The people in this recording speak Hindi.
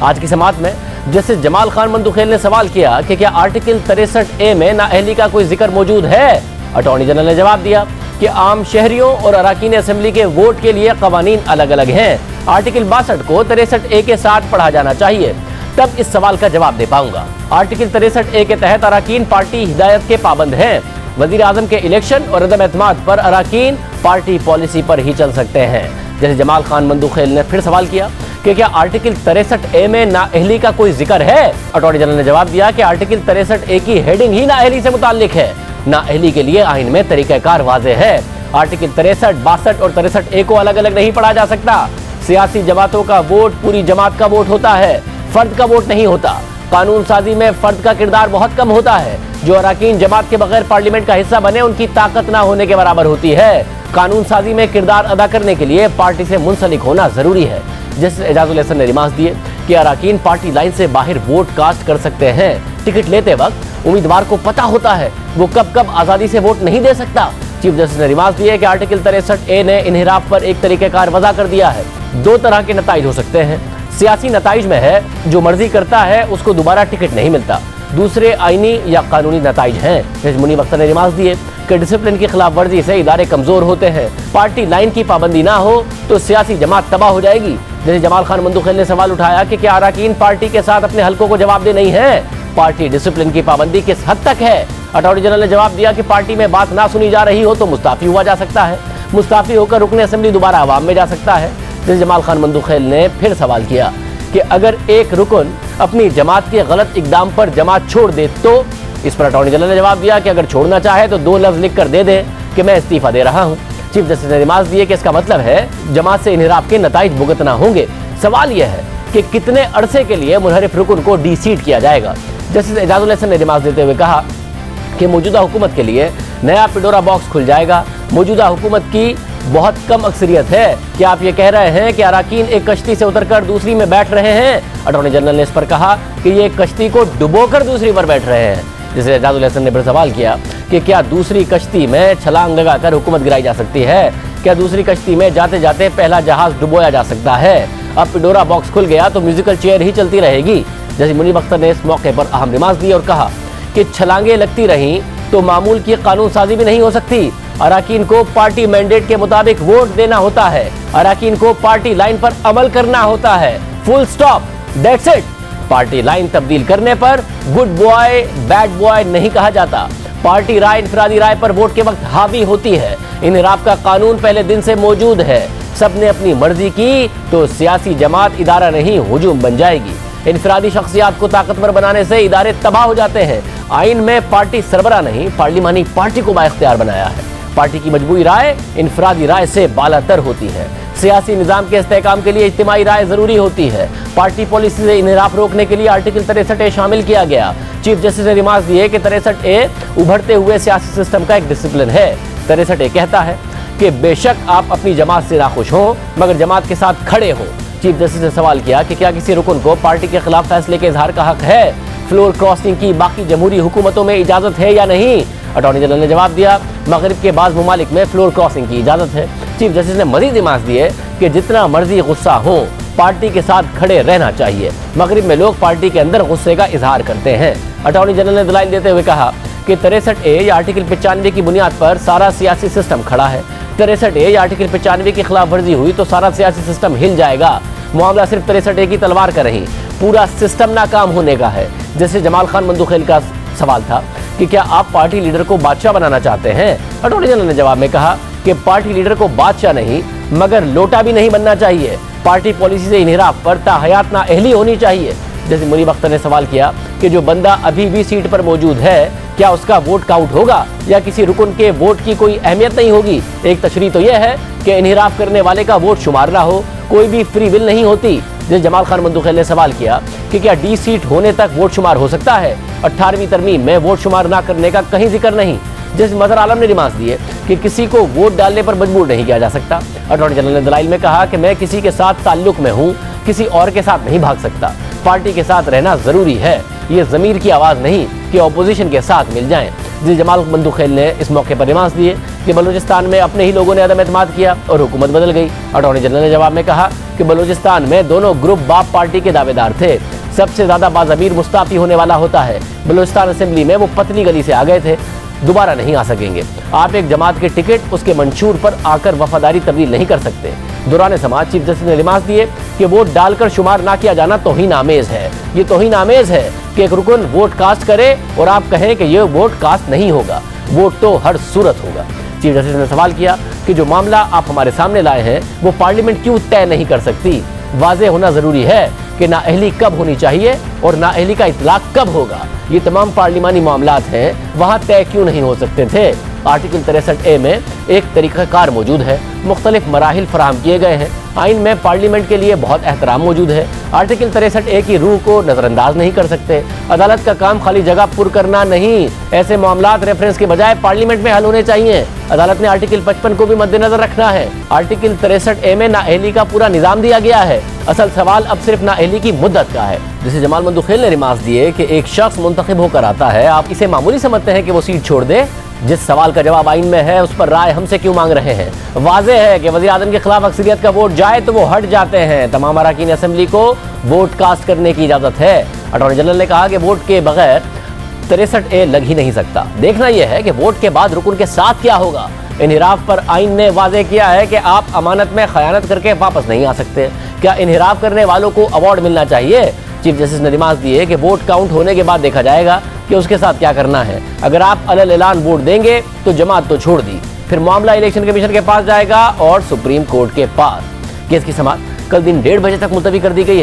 आज की समाअत में जस्टिस जमाल खान मंदुखेल ने सवाल किया कि क्या आर्टिकल 63A में नाअहली का कोई जिक्र मौजूद है। अटॉर्नी जनरल ने जवाब दिया कि आम शहरियों और अराकीन असेंबली के वोट के लिए कवानीन अलग अलग हैं। आर्टिकल 62 को 63A के साथ पढ़ा जाना चाहिए, तब इस सवाल का जवाब दे पाऊंगा। आर्टिकल 63A के तहत अराकीन पार्टी हिदायत के पाबंद हैं। वजीर आजम के इलेक्शन और अदम एतमाद पर अराकीन पार्टी पॉलिसी पर ही चल सकते हैं। जैसे जमाल खान मंदुखेल ने फिर सवाल किया कि क्या आर्टिकल 63A में नाअहली का कोई जिक्र है। अटॉर्नी जनरल ने जवाब दिया कि आर्टिकल 63A की हेडिंग ही नाअहली से मुताल्लिक है। नाअहली के लिए आइन में तरीक़ाकार वाज़ेह है। आर्टिकल 63, 62 और 63A को अलग अलग नहीं पढ़ा जा सकता। सियासी जमातों का वोट पूरी जमात का वोट होता है, फर्द का वोट नहीं होता। कानून साजी में फर्द का किरदार बहुत कम होता है। जो अराकीन जमात के बगैर पार्लियामेंट का हिस्सा बने उनकी ताकत ना होने के बराबर होती है। कानून साजी में किरदार अदा करने के लिए पार्टी से मुंसलिक होना जरूरी है। जस्टिस एजाजुल हसन ने रिमार्क दिए कि अराकीन पार्टी लाइन से बाहर वोट कास्ट कर सकते हैं। टिकट लेते वक्त उम्मीदवार को पता होता है वो कब कब आजादी से वोट नहीं दे सकता। चीफ जस्टिस ने रिमार्क दिए कि आर्टिकल 63A ने इन्हिराफ पर एक तरीक़ेकार वज़ा कर दिया है। दो तरह के नताइज हो सकते हैं। सियासी नताइज में है जो मर्जी करता है उसको दोबारा टिकट नहीं मिलता। दूसरे आईनी या कानूनी नताइज हैं। मुनीब अख्तर ने रिमार्क दिए कि डिसिप्लिन की खिलाफ वर्जी से इदारे कमजोर होते हैं। पार्टी लाइन की पाबंदी ना हो तो सियासी जमात तबाह हो जाएगी। जैसे जमाल खान मंदुखेल ने सवाल उठाया कि क्या अराकीन पार्टी के साथ अपने हलकों को जवाबदेह नहीं है। पार्टी डिसिप्लिन की पाबंदी किस हद तक है। अटॉर्नी जनरल ने जवाब दिया कि पार्टी में बात ना सुनी जा रही हो तो मुस्ताफी हुआ जा सकता है। मुस्ताफी होकर रुकन असेंबली दोबारा अवाम में जा सकता है। जैसे जमाल खान मंदुखेल ने फिर सवाल किया कि अगर एक रुकन अपनी जमात के गलत इकदाम पर जमात छोड़ दे तो। इस पर अटॉर्नी जनरल ने जवाब दिया कि अगर छोड़ना चाहे तो 2 लफ्ज लिख कर दे दे कि मैं इस्तीफा दे रहा हूँ। चीफ जस्टिस ने रिमार्क दिए कि इसका मतलब है जमात से इन्हिराफ के नताइज भुगतना होंगे। सवाल यह है कि कितने अरसे के लिए मुनहरिफ रुकन को डी-सीट किया जाएगा। जस्टिस एजाजुल हसन ने रिमार्क देते हुए कहा कि मौजूदा हुकूमत के लिए नया पिडोरा बॉक्स खुल जाएगा। मौजूदा हुकूमत की बहुत कम अक्सरियत है। क्या आप ये कह रहे हैं कि अराकीन एक कश्ती से उतरकर दूसरी में बैठ रहे हैं। अटॉर्नी जनरल ने इस पर कहा कि ये कश्ती को डुबोकर दूसरी पर बैठ रहे हैं। जिसे एजाजुल हसन ने फिर सवाल किया कि क्या दूसरी कश्ती में छलांग लगाकर हुकूमत गिराई जा सकती है। क्या दूसरी कश्ती में जाते जाते पहला जहाज डुबोया जा सकता है। अब पिडोरा बॉक्स खुल गया तो म्यूजिकल चेयर ही चलती रहेगी। जैसे मुनीब अख्तर ने इस मौके पर अहम रिमार्क दिए और कहा कि छलांगे लगती रहीं तो मामूल की कानून साजी भी नहीं हो सकती। अराकीन को पार्टी मैंडेट के मुताबिक वोट देना होता है। अराकीन को पार्टी लाइन पर अमल करना होता है। Full stop, that's it. Party line तब्दील करने पर गुड बॉय बैड बॉय नहीं कहा जाता। पार्टी राय इनफरादी राय पर वोट के वक्त हावी होती है। इन्हिराफ का कानून पहले दिन से मौजूद है। सबने अपनी मर्जी की तो सियासी जमात इदारा नहीं हुजूम बन जाएगी। इनफरादी शख्सियात को ताकतवर बनाने से इदारे तबाह हो जाते हैं। आइन में पार्टी सरबरा नहीं पार्लिमानी पार्टी को बाइख्तियार बनाया है। पार्टी की मजबूरी राय इनफरादी राय से बालातर होती है। सियासी निजाम के इस्तेहकाम के लिए इज्तिमाई राय जरूरी होती है। पार्टी पॉलिसी से इन्हिराफ रोकने के लिए आर्टिकल 63A शामिल किया गया। चीफ जस्टिस ने रिमार्क दिए कि 63A उभरते हुए सियासी सिस्टम का एक डिसिप्लिन है। 63A कहता है कि बेशक आप अपनी जमात से नाखुश हों मगर जमात के साथ खड़े हों। चीफ जस्टिस ने सवाल किया कि क्या किसी रुकन को पार्टी के खिलाफ फैसले के इजहार का हक है। फ्लोर क्रॉसिंग की बाकी जमहूरी हुकूमतों में इजाजत है या नहीं। अटॉर्नी जनरल ने जवाब दिया मगरिब के बाद ममालिक में फ्लोर क्रॉसिंग की इजाजत है। चीफ जस्टिस ने मजीद रिमार्क दिए कि जितना मर्जी गुस्सा हो पार्टी के साथ खड़े रहना चाहिए। मगरिब में लोग पार्टी के अंदर गुस्से का इजहार करते हैं। अटॉर्नी जनरल ने दलाइल देते हुए कहा कि 63A या आर्टिकल 95 की बुनियाद पर सारा सियासी सिस्टम खड़ा है। 63A या आर्टिकल 95 की खिलाफ वर्जी हुई तो सारा सियासी सिस्टम हिल जाएगा। मामला सिर्फ 63A की तलवार का नहीं पूरा सिस्टम नाकाम होने का है। जैसे जमाल खान मंदुखेल का सवाल था कि क्या आप पार्टी लीडर को बादशाह बनाना चाहते हैं। अटॉर्नी जनरल ने जवाब में कहा कि पार्टी लीडर को बादशाह नहीं मगर लोटा भी नहीं बनना चाहिए। पार्टी पॉलिसी से इन्हिराफ पर ताहयात नाअहली होनी चाहिए। जैसे मुनीब अख्तर ने सवाल किया कि जो बंदा अभी भी सीट पर मौजूद है क्या उसका वोट काउंट होगा या किसी रुकन के वोट की कोई अहमियत नहीं होगी। एक तशरीह तो यह है कि इन्हिराफ करने वाले का वोट शुमार ना हो, कोई भी फ्री विल नहीं होती। जैसे जमाल खान मंदुखेल ने सवाल किया कि क्या डी-सीट होने तक वोट शुमार हो सकता है। 18वीं तरमीम में वोट शुमार ना करने का कहीं जिक्र नहीं। जैसे मजहर आलम ने रिमार्क दिए कि किसी को वोट डालने पर मजबूर नहीं किया जा सकता। अटॉर्नी जनरल ने दलाइल में कहा कि मैं किसी के साथ ताल्लुक में हूँ, किसी और के साथ नहीं भाग सकता। पार्टी के साथ रहना जरूरी है। ये ज़मीर की आवाज़ नहीं कि अपोजिशन के साथ मिल जाएं। जी जमाल मंदुखेल ने इस मौके पर रिमार्क दिए कि बलूचिस्तान में अपने ही लोगों ने अदम एतमाद किया और हुकूमत बदल गई। अटॉर्नी जनरल ने जवाब में कहा कि बलूचिस्तान में दोनों ग्रुप बाप पार्टी के दावेदार थे। सबसे ज्यादा बाज़मीर मुस्ताफी होने वाला होता है। बलूचिस्तान असेंबली में वो पतली गली से आ गए थे, दोबारा नहीं आ सकेंगे। आप एक जमात के टिकट उसके मंशूर पर आकर वफादारी तब्दील नहीं कर सकते। दौरान समाज चीफ जस्टिस ने लिमास दिए कि वोट डालकर शुमार ना किया जाना तौहीन आमेज है। ये तौहीन आमेज है कि एक रुकन वोट कास्ट करे और आप कहें कि ये वोट कास्ट नहीं होगा, वोट तो हर सूरत होगा। चीफ जस्टिस ने सवाल किया कि जो मामला आप हमारे सामने लाए हैं वो पार्लियामेंट क्यों तय नहीं कर सकती। वाज़ेह होना जरूरी है कि नाअहली कब होनी चाहिए और नाअहली का इतलाक कब होगा। ये तमाम पार्लिमानी मामलात हैं, वहाँ तय क्यों नहीं हो सकते थे। आर्टिकल 63A में एक तरीक़ाकार मौजूद है, मुख्तलिफ मराहिल फराहम किए गए हैं। आइन में पार्लियामेंट के लिए बहुत एहतराम मौजूद है। आर्टिकल 63A की रूह को नज़रअंदाज नहीं कर सकते। अदालत का काम खाली जगह पुर करना नहीं, ऐसे मामलात रेफरेंस के बजाय पार्लियामेंट में हल होने चाहिए। अदालत ने आर्टिकल 55 को भी मद्देनजर रखना है। आर्टिकल 63A में नाअहली का पूरा निज़ाम दिया गया है। असल सवाल अब सिर्फ नाअहली की मुद्दत का है। जिसे जमाल मंदुखेल ने रिमार्क दिए कि एक शख्स मुंतखब होकर आता है, आप इसे मामूली समझते हैं कि वो सीट छोड़ दे। जिस सवाल का जवाब आइन में है उस पर राय हमसे क्यों मांग रहे हैं। वाज़ेह है कि वज़ीर-ए-आज़म के खिलाफ अक्सरियत का वोट जाए तो वो हट जाते हैं। तमाम अरकान असेंबली को वोट कास्ट करने की इजाज़त है। अटॉर्नी जनरल ने कहा कि वोट के बगैर 63A लग ही नहीं सकता। देखना यह है कि वोट के बाद रुकन के साथ क्या होगा। इन्हिराफ पर आइन ने वाज़ेह किया है कि आप अमानत में खयानत करके वापस नहीं आ सकते। क्या इन्हिराफ करने वालों को अवार्ड मिलना चाहिए। चीफ जस्टिस ने रिमार्क दिए कि वोट काउंट होने के बाद देखा जाएगा कि उसके साथ क्या करना है। अगर आप अलल ऐलान वोट देंगे तो जमात तो छोड़ दी, फिर मामला इलेक्शन कमीशन के पास जाएगा और सुप्रीम कोर्ट के पास। केस की समाअत कल दिन 1:30 बजे तक मुलतवी कर दी गई है।